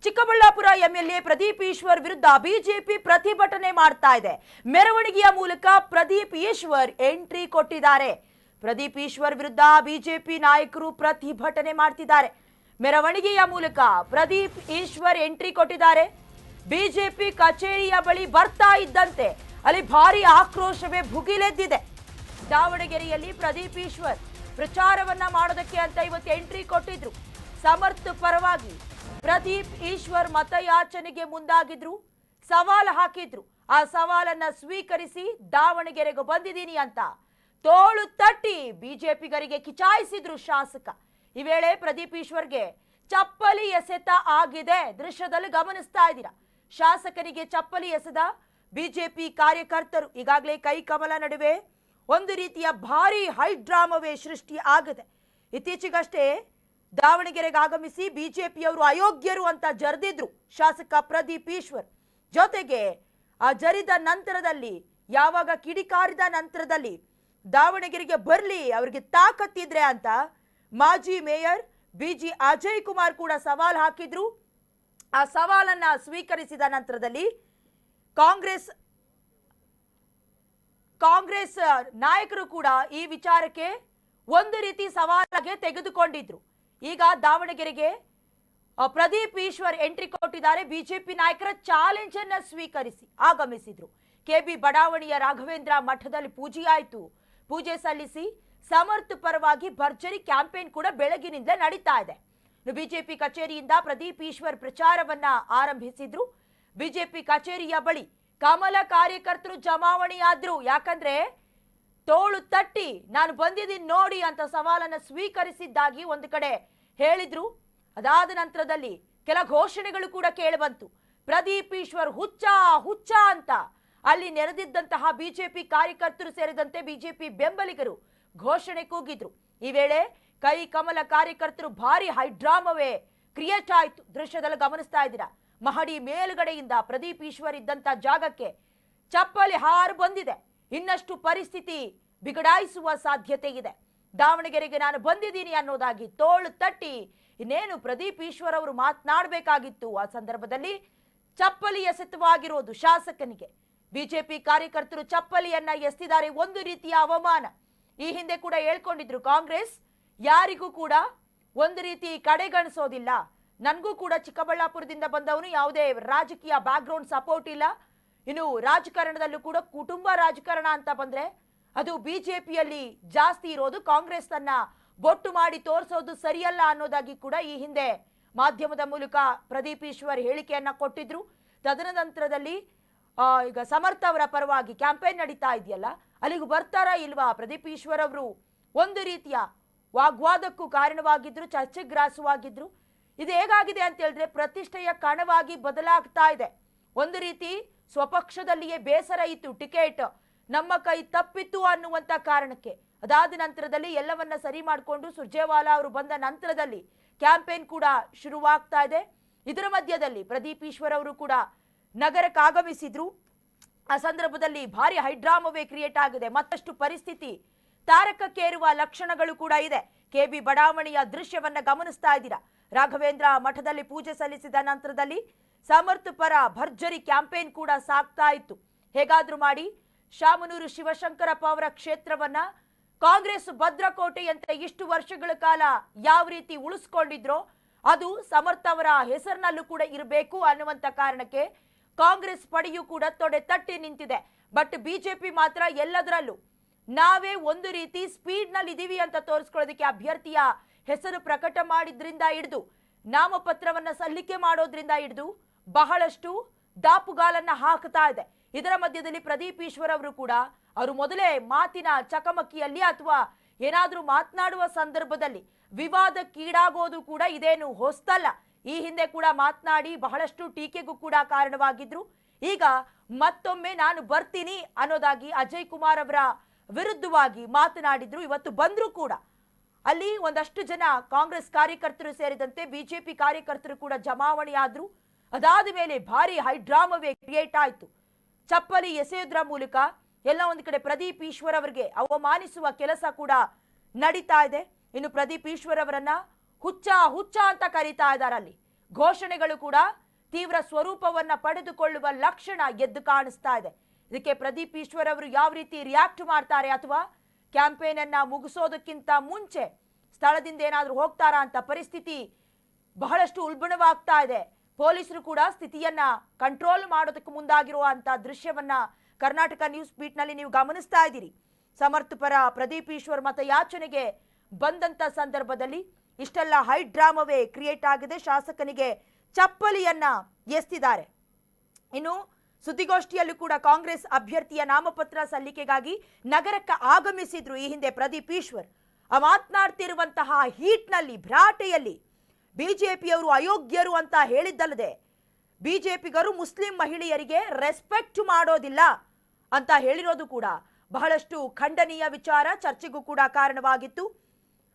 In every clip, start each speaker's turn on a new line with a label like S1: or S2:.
S1: Chikkaballapur MLA Pradeep Eshwar ವಿರುದ್ಧ BJP ಪ್ರತಿಭಟನೆ ಮಾಡ್ತಾ ಇದೆ. ಮೆರವಣಿಗೆಯ ಮೂಲಕ ಪ್ರದೀಪ್ ಈಶ್ವರ್ ಎಂಟ್ರಿ ಕೊಟ್ಟಿದ್ದಾರೆ. ಪ್ರದೀಪ್ ಈಶ್ವರ್ ವಿರುದ್ಧ ಬಿಜೆಪಿ ನಾಯಕರು ಪ್ರತಿಭಟನೆ ಮಾಡ್ತಿದ್ದಾರೆ. ಮೆರವಣಿಗೆಯ ಮೂಲಕ ಪ್ರದೀಪ್ ಈಶ್ವರ್ ಎಂಟ್ರಿ ಕೊಟ್ಟಿದ್ದಾರೆ. ಬಿಜೆಪಿ ಕಚೇರಿಯ ಬಳಿ ಬರ್ತಾ ಇದ್ದಂತೆ ಅಲ್ಲಿ ಭಾರಿ ಆಕ್ರೋಶವೇ ಭುಗಿಲೆದ್ದಿದೆ. ದಾವಣಗೆರೆಯಲ್ಲಿ ಪ್ರದೀಪ್ ಈಶ್ವರ್ ಪ್ರಚಾರವನ್ನ ಮಾಡೋದಕ್ಕೆ ಅಂತ ಇವತ್ತು ಎಂಟ್ರಿ ಕೊಟ್ಟಿದ್ರು. ಸಮರ್ಥ ಪರವಾಗಿ ಪ್ರದೀಪ್ ಈಶ್ವರ್ ಮತಯಾಚನೆಗೆ ಮುಂದಾಗಿದ್ರು, ಸವಾಲು ಹಾಕಿದ್ರು. ಆ ಸವಾಲನ್ನ ಸ್ವೀಕರಿಸಿ ದಾವಣಗೆರೆಗೆ ಬಂದಿದ್ದೀನಿ ಅಂತ ತೋಳು ತಟ್ಟಿ ಬಿಜೆಪಿಗರಿಗೆ ಕಿಚಾಯಿಸಿದ್ರು ಶಾಸಕ. ಈ ವೇಳೆ ಪ್ರದೀಪ್ ಈಶ್ವರ್ಗೆ ಚಪ್ಪಲಿ ಎಸೆತ ಆಗಿದೆ. ದೃಶ್ಯದಲ್ಲಿ ಗಮನಿಸ್ತಾ ಇದ್ದೀರಾ. ಶಾಸಕನಿಗೆ ಚಪ್ಪಲಿ ಎಸೆದ ಬಿಜೆಪಿ ಕಾರ್ಯಕರ್ತರು. ಈಗಾಗಲೇ ಕೈ ಕಮಲ ನಡುವೆ ಒಂದು ರೀತಿಯ ಭಾರಿ ಹೈಡ್ರಾಮವೇ ಸೃಷ್ಟಿ ಆಗಿದೆ. ಇತ್ತೀಚೆಗಷ್ಟೇ ದಾವಣಗೆರೆಗೆ ಆಗಮಿಸಿ ಬಿಜೆಪಿಯವರು ಅಯೋಗ್ಯರು ಅಂತ ಜರಿದಿದ್ರು ಶಾಸಕ ಪ್ರದೀಪ್ ಈಶ್ವರ್. ಜೊತೆಗೆ ಆ ಜರಿದ ನಂತರದಲ್ಲಿ, ಯಾವಾಗ ಕಿಡಿಕಾರಿದ ನಂತರದಲ್ಲಿ ದಾವಣಗೆರೆಗೆ ಬರ್ಲಿ ಅವರಿಗೆ ತಾಕತ್ತಿದ್ರೆ ಅಂತ ಮಾಜಿ ಮೇಯರ್ ಬಿಜಿ ಅಜಯ್ ಕುಮಾರ್ ಕೂಡ ಸವಾಲ್ ಹಾಕಿದ್ರು. ಆ ಸವಾಲನ್ನ ಸ್ವೀಕರಿಸಿದ ನಂತರದಲ್ಲಿ ಕಾಂಗ್ರೆಸ್ ನಾಯಕರು ಕೂಡ ಈ ವಿಚಾರಕ್ಕೆ ಒಂದು ರೀತಿ ಸವಾಲಾಗೆ ತೆಗೆದುಕೊಂಡಿದ್ರು. ಈಗ ದಾವಣಗೆರೆಗೆ ಪ್ರದೀಪ್ ಈಶ್ವರ್ ಎಂಟ್ರಿ ಕೊಟ್ಟಿದ್ದಾರೆ. ಬಿಜೆಪಿ ನಾಯಕರ ಚಾಲೆಂಜ್ ಅನ್ನ ಸ್ವೀಕರಿಸಿ ಆಗಮಿಸಿದ್ರು. ಕೆಬಿ ಬಡಾವಣೆಯ ರಾಘವೇಂದ್ರ ಮಠದಲ್ಲಿ ಪೂಜೆಯಾಯಿತು. ಪೂಜೆ ಸಲ್ಲಿಸಿ ಸಮರ್ಥ ಪರವಾಗಿ ಭರ್ಜರಿ ಕ್ಯಾಂಪೇನ್ ಕೂಡ ಬೆಳಗಿನಿಂದ ನಡೀತಾ ಇದೆ. ಬಿಜೆಪಿ ಕಚೇರಿಯಿಂದ ಪ್ರದೀಪ್ ಈಶ್ವರ್ ಪ್ರಚಾರವನ್ನ ಆರಂಭಿಸಿದ್ರು. ಬಿಜೆಪಿ ಕಚೇರಿಯ ಬಳಿ ಕಮಲ ಕಾರ್ಯಕರ್ತರು ಜಮಾವಣೆಯಾದ್ರು. ಯಾಕಂದ್ರೆ ತೋಳು ತಟ್ಟಿ ನಾನು ಬಂದಿದ್ದೀನಿ ನೋಡಿ ಅಂತ ಸವಾಲನ್ನ ಸ್ವೀಕರಿಸಿದ್ದಾಗಿ ಒಂದು ಕಡೆ ಹೇಳಿದ್ರು. ಅದಾದ ನಂತರದಲ್ಲಿ ಕೆಲ ಘೋಷಣೆಗಳು ಕೂಡ ಕೇಳಿಬಂತು. ಪ್ರದೀಪ್ ಈಶ್ವರ್ ಹುಚ್ಚ ಹುಚ್ಚ ಅಂತ ಅಲ್ಲಿ ನೆರೆದಿದ್ದಂತಹ ಬಿಜೆಪಿ ಕಾರ್ಯಕರ್ತರು ಸೇರಿದಂತೆ ಬಿಜೆಪಿ ಬೆಂಬಲಿಗರು ಘೋಷಣೆ ಕೂಗಿದ್ರು. ಈ ವೇಳೆ ಕೈ ಕಮಲ ಕಾರ್ಯಕರ್ತರು ಭಾರಿ ಹೈಡ್ರಾಮವೇ ಕ್ರಿಯೇಟ್ ಆಯ್ತು. ದೃಶ್ಯದಲ್ಲಿ ಗಮನಿಸ್ತಾ ಇದ್ದೀರಾ. ಮಹಡಿ ಮೇಲುಗಡೆಯಿಂದ ಪ್ರದೀಪ್ ಈಶ್ವರ್ ಇದ್ದಂತ ಜಾಗಕ್ಕೆ ಚಪ್ಪಲಿ ಹಾರು ಬಂದಿದೆ. ಇನ್ನಷ್ಟು ಪರಿಸ್ಥಿತಿ ಬಿಗಡಾಯಿಸುವ ಸಾಧ್ಯತೆ ಇದೆ. ದಾವಣಗೆರೆಗೆ ನಾನು ಬಂದಿದ್ದೀನಿ ಅನ್ನೋದಾಗಿ ತೋಳು ತಟ್ಟಿ ಇನ್ನೇನು ಪ್ರದೀಪ್ ಈಶ್ವರ್ ಅವರು ಮಾತನಾಡಬೇಕಾಗಿತ್ತು. ಆ ಸಂದರ್ಭದಲ್ಲಿ ಚಪ್ಪಲಿ ಎಸೆತವಾಗಿರೋದು ಶಾಸಕನಿಗೆ. ಬಿಜೆಪಿ ಕಾರ್ಯಕರ್ತರು ಚಪ್ಪಲಿಯನ್ನ ಎಸೆದಿದ್ದಾರೆ. ಒಂದು ರೀತಿಯ ಅವಮಾನ. ಈ ಹಿಂದೆ ಕೂಡ ಹೇಳ್ಕೊಂಡಿದ್ರು, ಕಾಂಗ್ರೆಸ್ ಯಾರಿಗೂ ಕೂಡ ಒಂದು ರೀತಿ ಕಡೆಗಣಿಸೋದಿಲ್ಲ. ನನಗೂ ಕೂಡ ಚಿಕ್ಕಬಳ್ಳಾಪುರದಿಂದ ಬಂದವನು, ಯಾವುದೇ ರಾಜಕೀಯ ಬ್ಯಾಕ್ಗ್ರೌಂಡ್ ಸಪೋರ್ಟ್ ಇಲ್ಲ. ಇನ್ನು ರಾಜಕಾರಣದಲ್ಲೂ ಕೂಡ ಕುಟುಂಬ ರಾಜಕಾರಣ ಅಂತ ಬಂದ್ರೆ ಅದು ಬಿಜೆಪಿಯಲ್ಲಿ ಜಾಸ್ತಿ ಇರೋದು. ಕಾಂಗ್ರೆಸ್ ತನ್ನ ಬೊಟ್ಟು ಮಾಡಿ ತೋರಿಸೋದು ಸರಿಯಲ್ಲ ಅನ್ನೋದಾಗಿ ಕೂಡ ಈ ಹಿಂದೆ ಮಾಧ್ಯಮದ ಮೂಲಕ ಪ್ರದೀಪ್ ಈಶ್ವರ್ ಹೇಳಿಕೆಯನ್ನ ಕೊಟ್ಟಿದ್ರು. ತದನಂತರದಲ್ಲಿ ಈಗ ಸಮರ್ಥ ಅವರ ಪರವಾಗಿ ಕ್ಯಾಂಪೇನ್ ನಡೀತಾ ಇದೆಯಲ್ಲ, ಅಲ್ಲಿಗೂ ಬರ್ತಾರಾ ಇಲ್ವಾ ಪ್ರದೀಪ್ ಈಶ್ವರ್ ಅವರು ಒಂದು ರೀತಿಯ ವಾಗ್ವಾದಕ್ಕೂ ಕಾರಣವಾಗಿದ್ರು, ಚರ್ಚೆಗೆ ಗ್ರಾಸವಾಗಿದ್ರು. ಇದು ಹೇಗಾಗಿದೆ ಅಂತ ಹೇಳಿದ್ರೆ ಪ್ರತಿಷ್ಠೆಯ ಕಣವಾಗಿ ಬದಲಾಗ್ತಾ ಇದೆ. ಒಂದು ರೀತಿ ಸ್ವಪಕ್ಷದಲ್ಲಿಯೇ ಬೇಸರ ಇತ್ತು, ಟಿಕೆಟ್ ನಮ್ಮ ಕೈ ತಪ್ಪಿತ್ತು ಅನ್ನುವಂತ ಕಾರಣಕ್ಕೆ. ಅದಾದ ನಂತರದಲ್ಲಿ ಎಲ್ಲವನ್ನ ಸರಿ ಮಾಡಿಕೊಂಡು ಸುರ್ಜೇವಾಲಾ ಅವರು ಬಂದ ನಂತರದಲ್ಲಿ ಕ್ಯಾಂಪೇನ್ ಕೂಡ ಶುರುವಾಗ್ತಾ ಇದೆ. ಇದರ ಮಧ್ಯದಲ್ಲಿ ಪ್ರದೀಪ್ ಈಶ್ವರ್ ಅವರು ಕೂಡ ನಗರಕ್ಕೆ ಆಗಮಿಸಿದ್ರು. ಆ ಸಂದರ್ಭದಲ್ಲಿ ಭಾರಿ ಹೈಡ್ರಾಮವೇ ಕ್ರಿಯೇಟ್ ಆಗಿದೆ. ಮತ್ತಷ್ಟು ಪರಿಸ್ಥಿತಿ ತಾರಕಕ್ಕೇರುವ ಲಕ್ಷಣಗಳು ಕೂಡ ಇದೆ. ಕೆಬಿ ಬಡಾವಣೆಯ ದೃಶ್ಯವನ್ನ ಗಮನಿಸ್ತಾ ಇದ್ದೀರಾ. ರಾಘವೇಂದ್ರ ಮಠದಲ್ಲಿ ಪೂಜೆ ಸಲ್ಲಿಸಿದ ನಂತರದಲ್ಲಿ ಸಮರ್ಥ ಪರ ಭರ್ಜರಿ ಕ್ಯಾಂಪೇನ್ ಕೂಡ ಸಾಗ್ತಾ ಇತ್ತು. ಹೇಗಾದ್ರೂ ಮಾಡಿ ಶಾಮನೂರು ಶಿವಶಂಕರಪ್ಪ ಅವರ ಕ್ಷೇತ್ರವನ್ನ ಕಾಂಗ್ರೆಸ್ ಭದ್ರಕೋಟೆಯಂತೆ ಇಷ್ಟು ವರ್ಷಗಳ ಕಾಲ ಯಾವ ರೀತಿ ಉಳಿಸ್ಕೊಂಡಿದ್ರೋ ಅದು ಸಮರ್ಥ ಅವರ ಹೆಸರಿನಲ್ಲೂ ಕೂಡ ಇರಬೇಕು ಅನ್ನುವಂತ ಕಾರಣಕ್ಕೆ ಕಾಂಗ್ರೆಸ್ ಪಡೆಯೂ ಕೂಡ ತೊಡೆ ತಟ್ಟಿ ನಿಂತಿದೆ. ಬಟ್ ಬಿಜೆಪಿ ಮಾತ್ರ ಎಲ್ಲದರಲ್ಲೂ ನಾವೇ ಒಂದು ರೀತಿ ಸ್ಪೀಡ್ ನಲ್ಲಿ ಇದೀವಿ ಅಂತ ತೋರಿಸ್ಕೊಳ್ಳೋದಕ್ಕೆ ಅಭ್ಯರ್ಥಿಯ ಹೆಸರು ಪ್ರಕಟ ಮಾಡಿದ್ರಿಂದ ಹಿಡಿದು ನಾಮಪತ್ರವನ್ನ ಸಲ್ಲಿಕೆ ಮಾಡೋದ್ರಿಂದ ಹಿಡಿದು ಬಹಳಷ್ಟು ದಾಪುಗಾಲನ್ನ ಹಾಕ್ತಾ ಇದೆ. ಇದರ ಮಧ್ಯದಲ್ಲಿ ಪ್ರದೀಪ್ ಈಶ್ವರ್ ಅವರು ಕೂಡ ಅವರು ಮೊದಲೇ ಮಾತಿನ ಚಕಮಕಿಯಲ್ಲಿ ಅಥವಾ ಏನಾದ್ರೂ ಮಾತನಾಡುವ ಸಂದರ್ಭದಲ್ಲಿ ವಿವಾದಕ್ಕೀಡಾಗೋದು ಕೂಡ ಇದೇನು ಹೊಸ್ತಲ್ಲ. ಈ ಹಿಂದೆ ಕೂಡ ಮಾತನಾಡಿ ಬಹಳಷ್ಟು ಟೀಕೆಗೂ ಕೂಡ ಕಾರಣವಾಗಿದ್ರು. ಈಗ ಮತ್ತೊಮ್ಮೆ ನಾನು ಬರ್ತೀನಿ ಅನ್ನೋದಾಗಿ ಅಜಯ್ ಕುಮಾರ್ ಅವರ ವಿರುದ್ಧವಾಗಿ ಮಾತನಾಡಿದ್ರು. ಇವತ್ತು ಬಂದ್ರು ಕೂಡ ಅಲ್ಲಿ ಒಂದಷ್ಟು ಜನ ಕಾಂಗ್ರೆಸ್ ಕಾರ್ಯಕರ್ತರು ಸೇರಿದಂತೆ ಬಿಜೆಪಿ ಕಾರ್ಯಕರ್ತರು ಕೂಡ ಜಮಾವಣೆಯಾದ್ರು. ಅದಾದ ಮೇಲೆ ಭಾರಿ ಹೈಡ್ರಾಮವೇ ಕ್ರಿಯೇಟ್ ಆಯ್ತು. ಚಪ್ಪಲಿ ಎಸೆಯೋದ್ರ ಮೂಲಕ ಎಲ್ಲ ಒಂದು ಕಡೆ ಪ್ರದೀಪ್ ಈಶ್ವರ್ ಅವರಿಗೆ ಅವಮಾನಿಸುವ ಕೆಲಸ ಕೂಡ ನಡೀತಾ ಇದೆ. ಇನ್ನು ಪ್ರದೀಪ್ ಈಶ್ವರ್ ಅವರನ್ನ ಹುಚ್ಚ ಹುಚ್ಚ ಅಂತ ಕರೀತಾ ಇದ್ದಾರೆ. ಅಲ್ಲಿ ಘೋಷಣೆಗಳು ಕೂಡ ತೀವ್ರ ಸ್ವರೂಪವನ್ನ ಪಡೆದುಕೊಳ್ಳುವ ಲಕ್ಷಣ ಎದ್ದು ಕಾಣಿಸ್ತಾ ಇದೆ. ಇದಕ್ಕೆ ಪ್ರದೀಪ್ ಈಶ್ವರ್ ಅವರು ಯಾವ ರೀತಿ ರಿಯಾಕ್ಟ್ ಮಾಡ್ತಾರೆ, ಅಥವಾ ಕ್ಯಾಂಪೇನ್ ಅನ್ನ ಮುಗಿಸೋದಕ್ಕಿಂತ ಮುಂಚೆ ಸ್ಥಳದಿಂದ ಏನಾದರೂ ಹೋಗ್ತಾರಾ ಅಂತ ಪರಿಸ್ಥಿತಿ ಬಹಳಷ್ಟು ಉಲ್ಬಣವಾಗ್ತಾ ಇದೆ. ಪೊಲೀಸರು ಕೂಡ ಸ್ಥಿತಿಯನ್ನ ಕಂಟ್ರೋಲ್ ಮಾಡೋದಕ್ಕೆ ಮುಂದಾಗಿರುವಂತ ದೃಶ್ಯವನ್ನ ಕರ್ನಾಟಕ ನ್ಯೂಸ್ ಬೀಟ್ ನಲ್ಲಿ ನೀವು ಗಮನಿಸ್ತಾ ಇದ್ದೀರಿ. ಸಮರ್ಥ ಪರ ಪ್ರದೀಪ್ ಈಶ್ವರ್ ಮತಯಾಚನೆಗೆ ಬಂದಂತ ಸಂದರ್ಭದಲ್ಲಿ ಇಷ್ಟೆಲ್ಲ ಹೈ ಡ್ರಾಮವೇ ಕ್ರಿಯೇಟ್ ಆಗಿದೆ. ಶಾಸಕನಿಗೆ ಚಪ್ಪಲಿಯನ್ನ ಎಸ್ತಿದ್ದಾರೆ. ಇನ್ನು ಸುದ್ದಿಗೋಷ್ಠಿಯಲ್ಲೂ ಕೂಡ ಕಾಂಗ್ರೆಸ್ ಅಭ್ಯರ್ಥಿಯ ನಾಮಪತ್ರ ಸಲ್ಲಿಕೆಗಾಗಿ ನಗರಕ್ಕೆ ಆಗಮಿಸಿದ್ರು ಈ ಹಿಂದೆ ಪ್ರದೀಪ್ ಈಶ್ವರ್. ಮಾತನಾಡ್ತಿರುವಂತಹ ಹೀಟ್ನಲ್ಲಿ, ಭ್ರಾಟೆಯಲ್ಲಿ ಬಿಜೆಪಿಯವರು ಅಯೋಗ್ಯರು ಅಂತ ಹೇಳಿದ್ದಲ್ಲದೆ ಬಿಜೆಪಿಗರು ಮುಸ್ಲಿಂ ಮಹಿಳೆಯರಿಗೆ ರೆಸ್ಪೆಕ್ಟ್ ಮಾಡೋದಿಲ್ಲ ಅಂತ ಹೇಳಿರೋದು ಕೂಡ ಬಹಳಷ್ಟು ಖಂಡನೀಯ ವಿಚಾರ, ಚರ್ಚೆಗೂ ಕೂಡ ಕಾರಣವಾಗಿತ್ತು.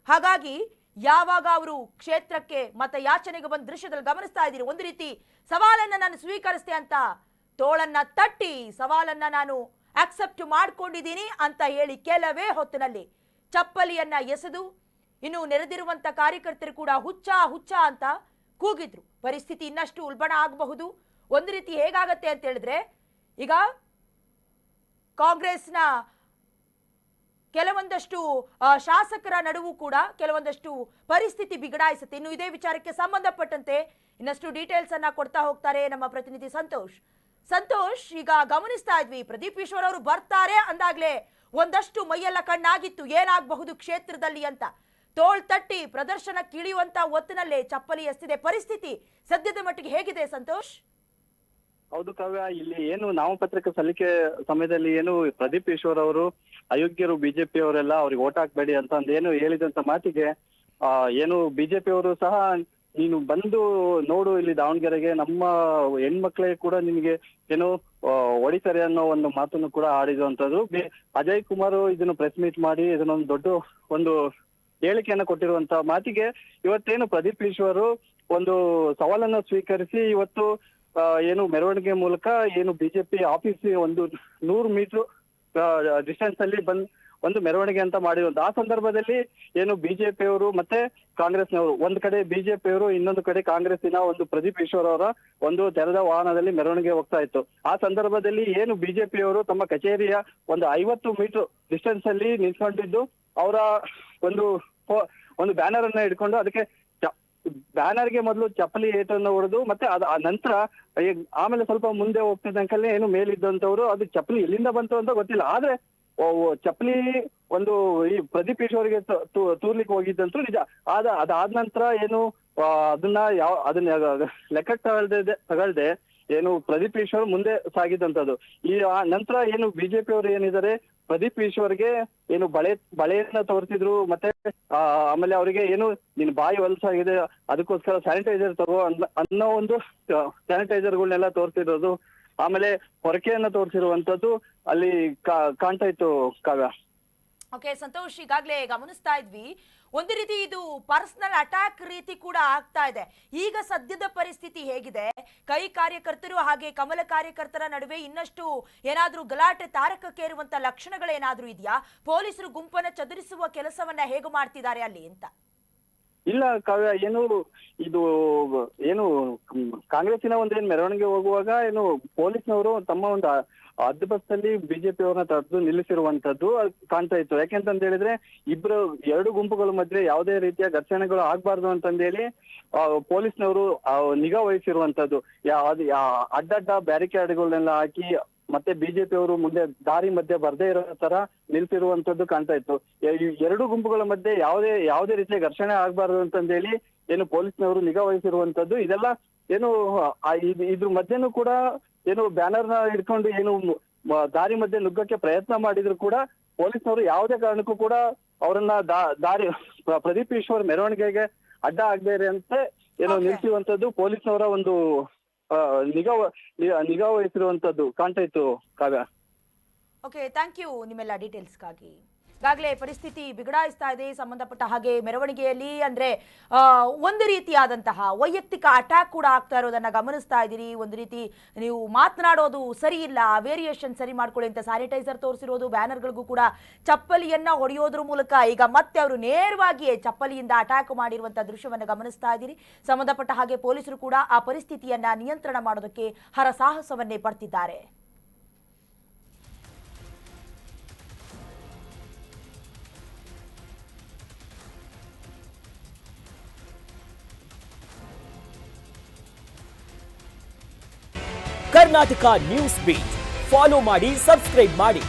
S1: ಹಾಗಾಗಿ ಯಾವಾಗ ಅವರು ಕ್ಷೇತ್ರಕ್ಕೆ ಮತಯಾಚನೆಗೆ ಬಂದ ದೃಶ್ಯದಲ್ಲಿ ಗಮನಿಸ್ತಾ ಇದ್ದೀರಿ, ಒಂದು ರೀತಿ ಸವಾಲನ್ನ ನಾನು ಸ್ವೀಕರಿಸ್ತೆ ಅಂತ ತೋಳನ್ನ ತಟ್ಟಿ ಸವಾಲನ್ನ ನಾನು ಅಕ್ಸೆಪ್ಟ್ ಮಾಡ್ಕೊಂಡಿದ್ದೀನಿ ಅಂತ ಹೇಳಿ ಕೆಲವೇ ಹೊತ್ತಿನಲ್ಲಿ ಚಪ್ಪಲಿಯನ್ನ ಎಸೆದು ಇನ್ನು ನೆರೆದಿರುವಂತ ಕಾರ್ಯಕರ್ತರು ಕೂಡ ಹುಚ್ಚ ಹುಚ್ಚ ಅಂತ ಕೂಗಿದ್ರು. ಪರಿಸ್ಥಿತಿ ಇನ್ನಷ್ಟು ಉಲ್ಬಣ ಆಗಬಹುದು. ಒಂದು ರೀತಿ ಹೇಗಾಗತ್ತೆ ಅಂತ ಹೇಳಿದ್ರೆ, ಈಗ ಕಾಂಗ್ರೆಸ್ನ ಕೆಲವೊಂದಷ್ಟು ಶಾಸಕರ ನಡುವು ಕೂಡ ಕೆಲವೊಂದಷ್ಟು ಪರಿಸ್ಥಿತಿ ಬಿಗಡಾಯಿಸುತ್ತೆ. ಇನ್ನು ಇದೇ ವಿಚಾರಕ್ಕೆ ಸಂಬಂಧಪಟ್ಟಂತೆ ಇನ್ನಷ್ಟು ಡೀಟೇಲ್ಸ್ ಅನ್ನ ಕೊಡ್ತಾ ಹೋಗ್ತಾರೆ ನಮ್ಮ ಪ್ರತಿನಿಧಿ ಸಂತೋಷ್. ಈಗ ಗಮನಿಸ್ತಾ ಇದ್ವಿ, ಪ್ರದೀಪ್ ಈಶ್ವರ್ ಅವರು ಬರ್ತಾರೆ ಅಂದಾಗ್ಲೇ ಒಂದಷ್ಟು ಮೈಯೆಲ್ಲ ಕಣ್ಣಾಗಿತ್ತು, ಏನಾಗಬಹುದು ಕ್ಷೇತ್ರದಲ್ಲಿ ಅಂತ. ತೋಳ್ ತಟ್ಟಿ ಪ್ರದರ್ಶನಕ್ಕೆ ಇಳಿಯುವಂತ ಒತ್ತಿನಲ್ಲೇ ಚಪ್ಪಲಿ ಎಸ್ತಿದೆ. ಪರಿಸ್ಥಿತಿ ಸದ್ಯದ ಮಟ್ಟಿಗೆ ಹೇಗಿದೆ ಸಂತೋಷ್?
S2: ಹೌದು ಕಾವ್ಯ, ಇಲ್ಲಿ ಏನು ನಾಮಪತ್ರಕ್ಕೆ ಸಲ್ಲಿಕೆ ಸಮಯದಲ್ಲಿ ಏನು ಪ್ರದೀಪ್ ಈಶ್ವರ್ ಅವರು ಅಯೋಗ್ಯರು ಬಿಜೆಪಿ ಅವರೆಲ್ಲ ಅವ್ರಿಗೆ ಓಟ್ ಹಾಕ್ಬೇಡಿ ಅಂತ ಏನು ಹೇಳಿದಂತ ಮಾತಿಗೆ ಏನು ಬಿಜೆಪಿ ಅವರು ಸಹ ನೀನು ಬಂದು ನೋಡು ಇಲ್ಲಿ ದಾವಣಗೆರೆಗೆ, ನಮ್ಮ ಹೆಣ್ಮಕ್ಳಿಗೆ ಕೂಡ ನಿಮಗೆ ಏನು ಹೊಡಿತಾರೆ ಅನ್ನೋ ಒಂದು ಮಾತನ್ನು ಕೂಡ ಆಡಿರುವಂತದ್ದು. ಅಜಯ್ ಕುಮಾರ್ ಇದನ್ನು ಪ್ರೆಸ್ ಮೀಟ್ ಮಾಡಿ ಇದನ್ನೊಂದು ದೊಡ್ಡ ಒಂದು ಹೇಳಿಕೆಯನ್ನ ಕೊಟ್ಟಿರುವಂತ ಮಾತಿಗೆ ಇವತ್ತೇನು ಪ್ರದೀಪ್ ಈಶ್ವರ್ ಒಂದು ಸವಾಲನ್ನ ಸ್ವೀಕರಿಸಿ ಇವತ್ತು ಏನು ಮೆರವಣಿಗೆ ಮೂಲಕ ಏನು ಬಿಜೆಪಿ ಆಫೀಸ್ ಒಂದು 100 ಮೀಟರ್ ಡಿಸ್ಟೆನ್ಸ್ ಅಲ್ಲಿ ಒಂದು ಮೆರವಣಿಗೆ ಅಂತ ಮಾಡಿರುವಂತ ಆ ಸಂದರ್ಭದಲ್ಲಿ ಏನು ಬಿಜೆಪಿಯವರು ಮತ್ತೆ ಕಾಂಗ್ರೆಸ್ನವರು, ಒಂದ್ ಕಡೆ ಬಿಜೆಪಿಯವರು, ಇನ್ನೊಂದು ಕಡೆ ಕಾಂಗ್ರೆಸ್ಸಿನ ಒಂದು ಪ್ರದೀಪ್ ಈಶ್ವರ್ ಅವರ ಒಂದು ತೆರೆದ ವಾಹನದಲ್ಲಿ ಮೆರವಣಿಗೆ ಹೋಗ್ತಾ ಇತ್ತು. ಆ ಸಂದರ್ಭದಲ್ಲಿ ಏನು ಬಿಜೆಪಿಯವರು ತಮ್ಮ ಕಚೇರಿಯ ಒಂದು 50 ಮೀಟರ್ ಡಿಸ್ಟೆನ್ಸ್ ಅಲ್ಲಿ ನಿಂತ್ಕೊಂಡಿದ್ದು ಅವರ ಒಂದು ಬ್ಯಾನರ್ ಅನ್ನ ಇಟ್ಕೊಂಡು ಅದಕ್ಕೆ ಬ್ಯಾನರ್ಗೆ ಮೊದಲು ಚಪ್ಪಲಿ ಏಟನ್ನು ಹೊಡೆದು ಮತ್ತೆ ನಂತರ ಆಮೇಲೆ ಸ್ವಲ್ಪ ಮುಂದೆ ಹೋಗ್ತಿದ್ದಂಕಲ್ಲೇ ಏನು ಮೇಲಿದ್ದಂತವ್ರು ಅದು ಚಪ್ಪಲಿ ಎಲ್ಲಿಂದ ಬಂತು ಅಂತ ಗೊತ್ತಿಲ್ಲ, ಆದ್ರೆ ಚಪ್ಪಲಿ ಒಂದು ಈ ಪ್ರದೀಪ್ ಈಶ್ವರ್ಗೆ ತೂರ್ಲಿಕ್ಕೆ ಹೋಗಿದ್ದಂತೂ ನಿಜ. ಅದಾದ ನಂತರ ಏನು ಅದನ್ನ ಲೆಕ್ಕಕ್ಕೆ ತಗೊಳ್ದೆ ಏನು ಪ್ರದೀಪ್ ಈಶ್ವರ್ ಮುಂದೆ ಸಾಗಿದ್ದಂಥದ್ದು. ಈ ನಂತರ ಏನು ಬಿಜೆಪಿ ಅವರು ಏನಿದ್ದಾರೆ ಪ್ರದೀಪ್ ಈಶ್ವರ್ಗೆ ಏನು ಬಳೆಯನ್ನ ತೋರಿಸಿದ್ರು, ಮತ್ತೆ ಆಮೇಲೆ ಅವರಿಗೆ ಏನು ನಿನ್ ಬಾಯಿ ಹೊಲಸಾಗಿದೆ ಅದಕ್ಕೋಸ್ಕರ ಸ್ಯಾನಿಟೈಸರ್ ತಗೋ ಅನ್ನೋ ಒಂದು ಸ್ಯಾನಿಟೈಸರ್ಗಳನ್ನೆಲ್ಲ ತೋರಿಸಿರೋದು, ಆಮೇಲೆ ಹೊರಕೆಯನ್ನ ತೋರಿಸಿರುವಂತದ್ದು ಅಲ್ಲಿ ಕಾಣ್ತಾ ಇತ್ತು ಕಾವ್ಯ.
S1: ಓಕೆ ಸಂತೋಷ್, ಈಗಾಗಲೇ ಗಮನಿಸ್ತಾ ಇದ್ವಿ, ಒಂದು ರೀತಿ ಇದು ಪರ್ಸನಲ್ ಅಟ್ಯಾಕ್ ರೀತಿ ಕೂಡ ಆಗ್ತಾ ಇದೆ. ಈಗ ಸದ್ಯದ ಪರಿಸ್ಥಿತಿ ಹೇಗಿದೆ? ಕೈ ಕಾರ್ಯಕರ್ತರು ಹಾಗೆ ಕಮಲ ಕಾರ್ಯಕರ್ತರ ನಡುವೆ ಇನ್ನಷ್ಟು ಏನಾದ್ರೂ ಗಲಾಟೆ ತಾರಕಕ್ಕೇರುವಂತ ಲಕ್ಷಣಗಳೇನಾದ್ರೂ ಇದೆಯಾ? ಪೊಲೀಸರು ಗುಂಪನ್ನ ಚದುರಿಸುವ ಕೆಲಸವನ್ನ ಹೇಗೆ ಮಾಡ್ತಿದ್ದಾರೆ ಅಲ್ಲಿ ಅಂತ?
S2: ಇಲ್ಲ ಕಾವ್ಯ, ಇದು ಕಾಂಗ್ರೆಸ್ಸಿನ ಒಂದೇನು ಮೆರವಣಿಗೆ ಹೋಗುವಾಗ ಏನು ಪೊಲೀಸ್ನವರು ತಮ್ಮ ಒಂದು ಹದ್ದುಬಸ್ತಲ್ಲಿ ಬಿಜೆಪಿ ಅವ್ರನ್ನ ತಡೆದು ನಿಲ್ಲಿಸಿರುವಂತದ್ದು ಕಾಣ್ತಾ ಇತ್ತು. ಯಾಕೆಂತಂದ ಹೇಳಿದ್ರೆ ಎರಡು ಗುಂಪುಗಳ ಮಧ್ಯೆ ಯಾವುದೇ ರೀತಿಯ ಘರ್ಷಣೆಗಳು ಆಗ್ಬಾರ್ದು ಅಂತಂದೇಳಿ ಪೊಲೀಸ್ನವರು ನಿಗಾ ವಹಿಸಿರುವಂತದ್ದು. ಅಡ್ಡಡ್ಡ ಬ್ಯಾರಿಕೇಡ್ಗಳನ್ನೆಲ್ಲ ಹಾಕಿ ಮತ್ತೆ ಬಿಜೆಪಿ ಅವರು ಮುಂದೆ ದಾರಿ ಮಧ್ಯೆ ಬರ್ದೇ ಇರೋ ತರ ನಿಲ್ಸಿರುವಂತದ್ದು ಕಾಣ್ತಾ ಇತ್ತು. ಎರಡು ಗುಂಪುಗಳ ಮಧ್ಯೆ ಯಾವುದೇ ರೀತಿಯ ಘರ್ಷಣೆ ಆಗ್ಬಾರ್ದು ಅಂತಂದೇಳಿ ಏನು ಪೊಲೀಸ್ನವರು ನಿಗಾ ವಹಿಸಿರುವಂತದ್ದು. ಇದೆಲ್ಲ ಏನು ಇದ್ರ ಮಧ್ಯೆನೂ ಕೂಡ ಏನು ಬ್ಯಾನರ್ನ ಹಿಡ್ಕೊಂಡು ಏನು ದಾರಿ ಮಧ್ಯೆ ನುಗ್ಗಕ್ಕೆ ಪ್ರಯತ್ನ ಮಾಡಿದ್ರು ಕೂಡ ಪೊಲೀಸ್ನವರು ಯಾವುದೇ ಕಾರಣಕ್ಕೂ ಕೂಡ ಅವರನ್ನ ದಾರಿ ಪ್ರದೀಪ್ ಈಶ್ವರ್ ಮೆರವಣಿಗೆಗೆ ಅಡ್ಡ ಆಗದೇ ಇರಂತೆ ಏನೋ ನಿಲ್ಸುವಂತದ್ದು ಪೊಲೀಸ್ನವರ ಒಂದು ನಿಗಾ ವಹಿಸಿರುವಂತದ್ದು ಕಾಣ್ತಾ ಇತ್ತು ಕಾವ್ಯ.
S1: ಓಕೆ, ಥ್ಯಾಂಕ್ ಯು ನಿಮ್ಮೆಲ್ಲ ಡೀಟೇಲ್ಸ್ಗಾಗಿ. ಈಗಾಗಲೇ ಪರಿಸ್ಥಿತಿ ಬಿಗಡಾಯಿಸ್ತಾ ಇದೆ. ಸಂಬಂಧಪಟ್ಟ ಹಾಗೆ ಮೆರವಣಿಗೆಯಲ್ಲಿ ಅಂದ್ರೆ ಒಂದು ರೀತಿಯಾದಂತಹ ವೈಯಕ್ತಿಕ ಅಟ್ಯಾಕ್ ಕೂಡ ಆಗ್ತಾ ಇರೋದನ್ನ ಗಮನಿಸ್ತಾ ಇದ್ದೀರಿ. ಒಂದು ರೀತಿ ನೀವು ಮಾತನಾಡೋದು ಸರಿ ಇಲ್ಲ, ವೇರಿಯೇಷನ್ ಸರಿ ಮಾಡ್ಕೊಳ್ಳಿ ಅಂತ ಸ್ಯಾನಿಟೈಸರ್ ತೋರಿಸಿರೋದು, ಬ್ಯಾನರ್ಗಳಿಗೂ ಕೂಡ ಚಪ್ಪಲಿಯನ್ನ ಹೊಡೆಯೋದ್ರ ಮೂಲಕ ಈಗ ಮತ್ತೆ ಅವರು ನೇರವಾಗಿಯೇ ಚಪ್ಪಲಿಯಿಂದ ಅಟ್ಯಾಕ್ ಮಾಡಿರುವಂತಹ ದೃಶ್ಯವನ್ನು ಗಮನಿಸ್ತಾ ಇದ್ದೀರಿ. ಸಂಬಂಧಪಟ್ಟ ಹಾಗೆ ಪೊಲೀಸರು ಕೂಡ ಆ ಪರಿಸ್ಥಿತಿಯನ್ನ ನಿಯಂತ್ರಣ ಮಾಡೋದಕ್ಕೆ ಹರಸಾಹಸವನ್ನೇ ಪಡ್ತಿದ್ದಾರೆ.
S3: ಕರ್ನಾಟಕ ನ್ಯೂಸ್ ಬೀಟ್ ಫಾಲೋ ಮಾಡಿ, ಸಬ್ಸ್ಕ್ರೈಬ್ ಮಾಡಿ.